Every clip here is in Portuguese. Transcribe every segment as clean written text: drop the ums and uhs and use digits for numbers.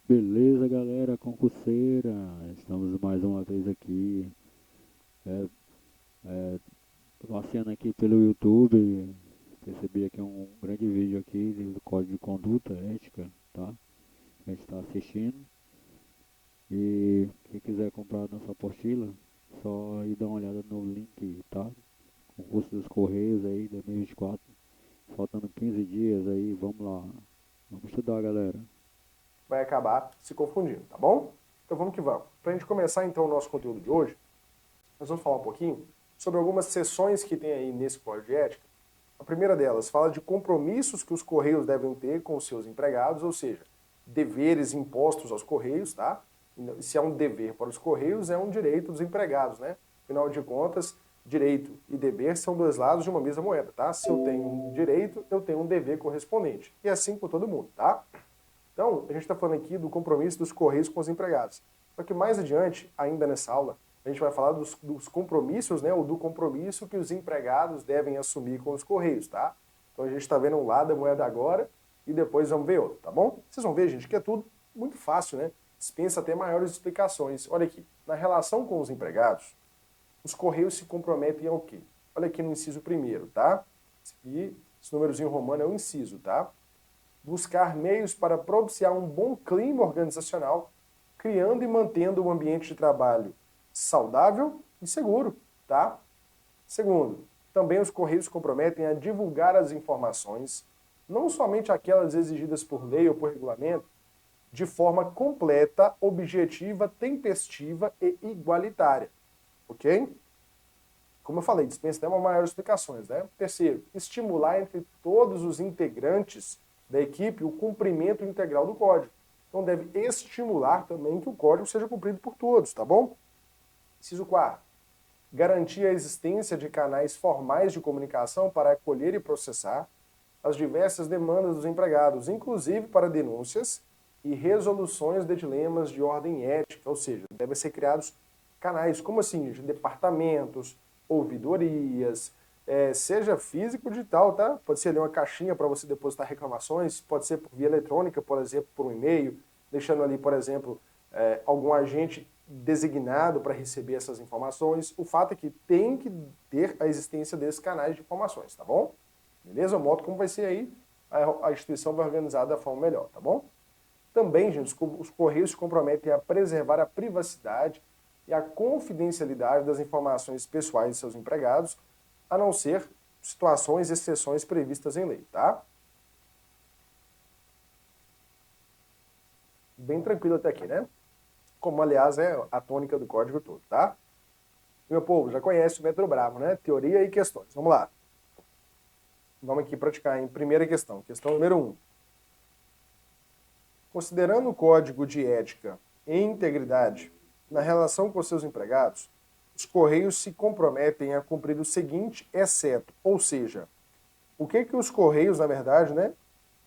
Beleza, galera concurseira? Estamos mais uma vez aqui, é, é, passeando aqui pelo YouTube. Percebi aqui um grande vídeo aqui do Código de Conduta Ética, tá? A gente está assistindo. E quem quiser comprar nossa apostila, só ir dar uma olhada no link, tá? Concurso dos Correios aí, 2024. Faltando 15 dias aí, vamos lá. Vamos estudar, galera. Vai acabar se confundindo, tá bom? Então vamos que vamos. Para a gente começar então o nosso conteúdo de hoje, nós vamos falar um pouquinho sobre algumas seções que tem aí nesse Código de Ética. A primeira delas fala de compromissos que os Correios devem ter com os seus empregados, ou seja, deveres impostos aos Correios, tá? Se é um dever para os Correios, é um direito dos empregados, né? Afinal de contas, direito e dever são dois lados de uma mesma moeda, tá? Se eu tenho um direito, eu tenho um dever correspondente. E assim com todo mundo, tá? Então, a gente está falando aqui do compromisso dos Correios com os empregados. Só que mais adiante, ainda nessa aula, a gente vai falar dos compromissos, né, ou do compromisso que os empregados devem assumir com os Correios, tá? Então a gente está vendo um lado da moeda agora e depois vamos ver outro, tá bom? Vocês vão ver, gente, que é tudo muito fácil, né? Dispensa até maiores explicações. Olha aqui, na relação com os empregados, os Correios se comprometem ao quê? Olha aqui no inciso primeiro, tá? Esse númerozinho romano é o inciso, tá? Buscar meios para propiciar um bom clima organizacional, criando e mantendo um ambiente de trabalho saudável e seguro, tá? Segundo, também os Correios se comprometem a divulgar as informações, não somente aquelas exigidas por lei ou por regulamento, de forma completa, objetiva, tempestiva e igualitária, ok? Como eu falei, dispensa até uma maior explicações, né? Terceiro, estimular entre todos os integrantes da equipe o cumprimento integral do código. Então deve estimular também que o código seja cumprido por todos, tá bom? Inciso 4. Garantir a existência de canais formais de comunicação para acolher e processar as diversas demandas dos empregados, inclusive para denúncias e resoluções de dilemas de ordem ética, ou seja, devem ser criados canais, como assim, departamentos, ouvidorias, seja físico ou digital, tá? Pode ser ali uma caixinha para você depositar reclamações, pode ser por via eletrônica, por exemplo, por um e-mail, deixando ali, por exemplo, algum agente designado para receber essas informações. O fato é que tem que ter a existência desses canais de informações, tá bom? Beleza? O modo como vai ser aí, a instituição vai organizar da forma melhor, tá bom? Também, gente, os Correios se comprometem a preservar a privacidade e a confidencialidade das informações pessoais de seus empregados, a não ser situações e exceções previstas em lei, tá? Bem tranquilo até aqui, né? Como, aliás, é a tônica do código todo, tá? Meu povo, já conhece o método Bravo, né? Teoria e questões. Vamos lá. Vamos aqui praticar em primeira questão. Questão número 1. Considerando o código de ética e integridade na relação com seus empregados, os Correios se comprometem a cumprir o seguinte, exceto, ou seja, o que os Correios, na verdade, né,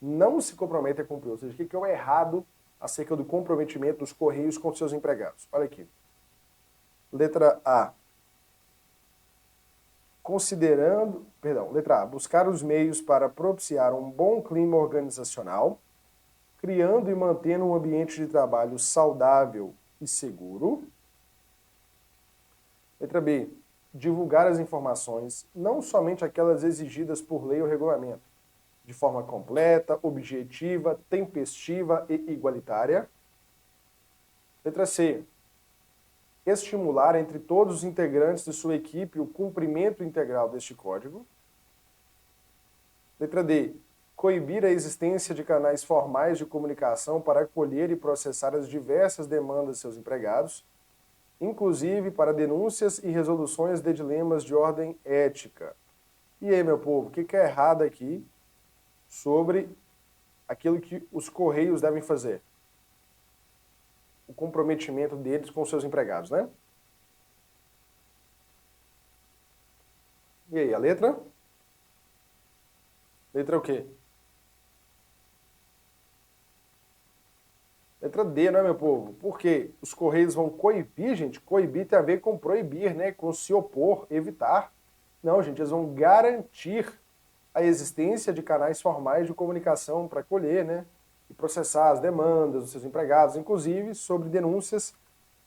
não se comprometem a cumprir, ou seja, o que é o errado acerca do comprometimento dos Correios com seus empregados. Olha aqui. Letra A. Letra A, buscar os meios para propiciar um bom clima organizacional, criando e mantendo um ambiente de trabalho saudável e seguro. Letra B, divulgar as informações, não somente aquelas exigidas por lei ou regulamento, de forma completa, objetiva, tempestiva e igualitária. Letra C, estimular entre todos os integrantes de sua equipe o cumprimento integral deste código. Letra D, coibir a existência de canais formais de comunicação para acolher e processar as diversas demandas de seus empregados, inclusive para denúncias e resoluções de dilemas de ordem ética. E aí, meu povo, o que é errado aqui sobre aquilo que os Correios devem fazer? O comprometimento deles com seus empregados, né? E aí, a letra? Letra o quê? Letra D, não é, meu povo? Porque os Correios vão coibir, gente. Coibir tem a ver com proibir, né? Com se opor, evitar. Não, gente, eles vão garantir a existência de canais formais de comunicação para acolher, né? e processar as demandas dos seus empregados, inclusive sobre denúncias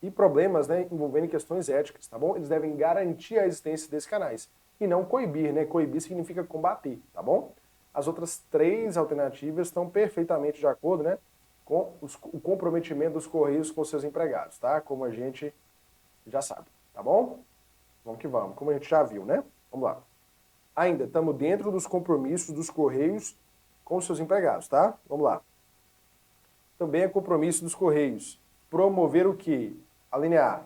e problemas, né, envolvendo questões éticas, tá bom? Eles devem garantir a existência desses canais e não coibir, né? Coibir significa combater, tá bom? As outras 3 alternativas estão perfeitamente de acordo, né, com o comprometimento dos Correios com seus empregados, tá? Como a gente já sabe, tá bom? Vamos que vamos, como a gente já viu, né? Vamos lá. Ainda estamos dentro dos compromissos dos Correios com seus empregados, tá? Vamos lá. Também é compromisso dos Correios promover o quê? A linha A,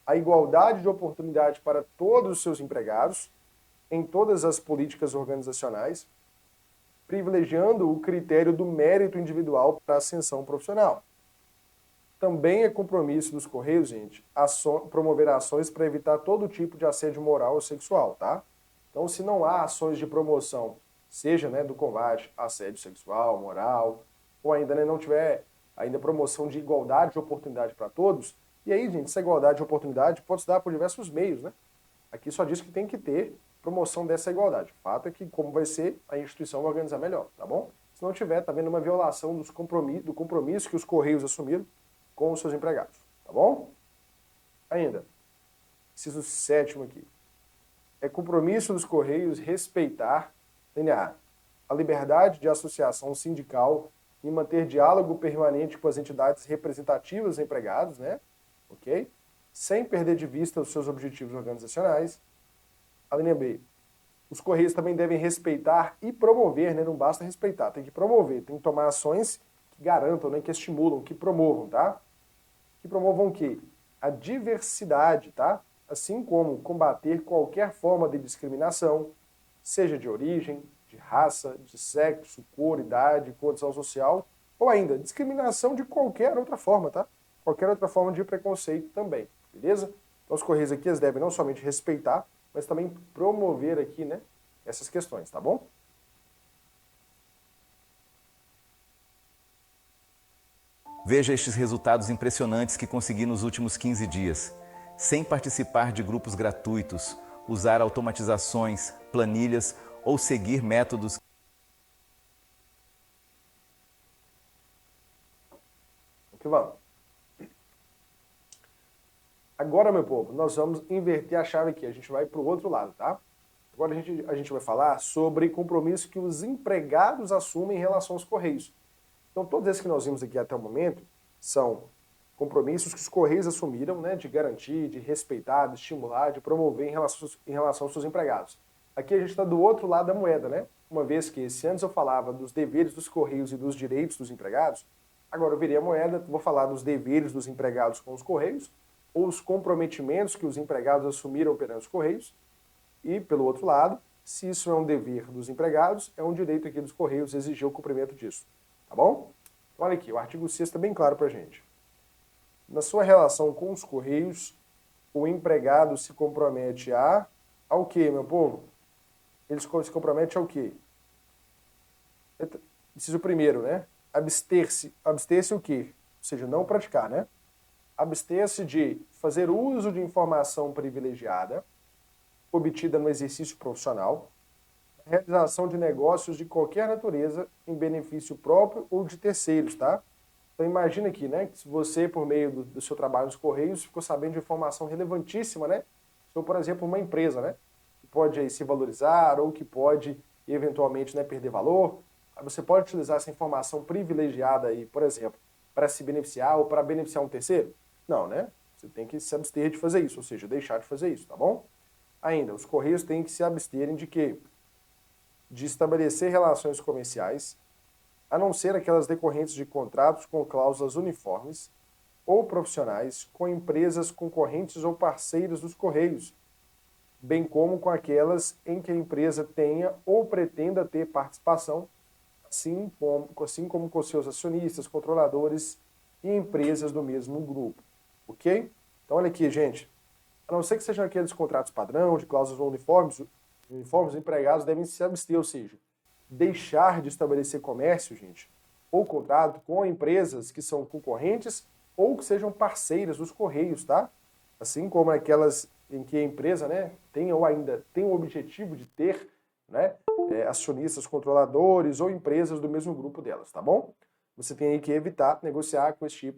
a igualdade de oportunidade para todos os seus empregados em todas as políticas organizacionais, privilegiando o critério do mérito individual para a ascensão profissional. Também é compromisso dos Correios, gente, promover ações para evitar todo tipo de assédio moral ou sexual, tá? Então, se não há ações de promoção, seja, né, do combate a assédio sexual, moral, ou ainda, né, não tiver ainda promoção de igualdade de oportunidade para todos, e aí, gente, essa igualdade de oportunidade pode se dar por diversos meios, né? Aqui só diz que tem que ter promoção dessa igualdade. O fato é que, como vai ser, a instituição vai organizar melhor, tá bom? Se não tiver, tá vendo uma violação do compromisso que os Correios assumiram com os seus empregados, tá bom? Ainda, inciso 7º aqui. É compromisso dos Correios respeitar, linha A liberdade de associação sindical e manter diálogo permanente com as entidades representativas dos empregados, né? Ok? Sem perder de vista os seus objetivos organizacionais. A linha B. Os Correios também devem respeitar e promover, né? Não basta respeitar, tem que promover, tem que tomar ações que garantam, né? Que estimulam, que promovam, tá? Que promovam o quê? A diversidade, tá? Assim como combater qualquer forma de discriminação, seja de origem, de raça, de sexo, cor, idade, condição social, ou ainda discriminação de qualquer outra forma, tá? Qualquer outra forma de preconceito também, beleza? Então os Correios aqui eles devem não somente respeitar, mas também promover aqui, né, essas questões, tá bom? Veja estes resultados impressionantes que consegui nos últimos 15 dias. Sem participar de grupos gratuitos, usar automatizações, planilhas ou seguir métodos. Aqui vamos. Agora, meu povo, nós vamos inverter a chave aqui. A gente vai para o outro lado, tá? Agora a gente vai falar sobre compromisso que os empregados assumem em relação aos Correios. Então, todos esses que nós vimos aqui até o momento são compromissos que os Correios assumiram, né, de garantir, de respeitar, de estimular, de promover em relação aos seus empregados. Aqui a gente está do outro lado da moeda, né? Uma vez que se antes eu falava dos deveres dos Correios e dos direitos dos empregados, agora eu virei a moeda, vou falar dos deveres dos empregados com os Correios, ou os comprometimentos que os empregados assumiram perante os Correios, e, pelo outro lado, se isso é um dever dos empregados, é um direito aqui dos Correios exigir o cumprimento disso. Tá bom? Então, olha aqui, o artigo 6º está bem claro para a gente. Na sua relação com os Correios, o empregado se compromete ao quê, meu povo? Ele se compromete ao quê? Preciso primeiro, né? Abster-se o quê? Ou seja, não praticar, né? Abster-se de fazer uso de informação privilegiada obtida no exercício profissional, realização de negócios de qualquer natureza em benefício próprio ou de terceiros, tá? Então imagina aqui, né, que se você, por meio do seu trabalho nos Correios, ficou sabendo de informação relevantíssima, né? Então, por exemplo, uma empresa, né, que pode aí, se valorizar ou que pode, eventualmente, né, perder valor, você pode utilizar essa informação privilegiada aí, por exemplo, para se beneficiar ou para beneficiar um terceiro? Não, né? Você tem que se abster de fazer isso, ou seja, deixar de fazer isso, tá bom? Ainda, os Correios têm que se absterem de quê? De estabelecer relações comerciais, a não ser aquelas decorrentes de contratos com cláusulas uniformes ou profissionais com empresas concorrentes ou parceiras dos Correios, bem como com aquelas em que a empresa tenha ou pretenda ter participação, assim como com seus acionistas, controladores e empresas do mesmo grupo. Ok? Então, olha aqui, gente. A não ser que sejam aqueles contratos padrão, de cláusulas uniformes, os empregados devem se abster, ou seja, deixar de estabelecer comércio, gente, ou contrato com empresas que são concorrentes ou que sejam parceiras dos Correios, tá? Assim como aquelas em que a empresa, né, tem ou ainda tem o objetivo de ter, né, acionistas controladores ou empresas do mesmo grupo delas, tá bom? você tem aí que evitar negociar com esse tipo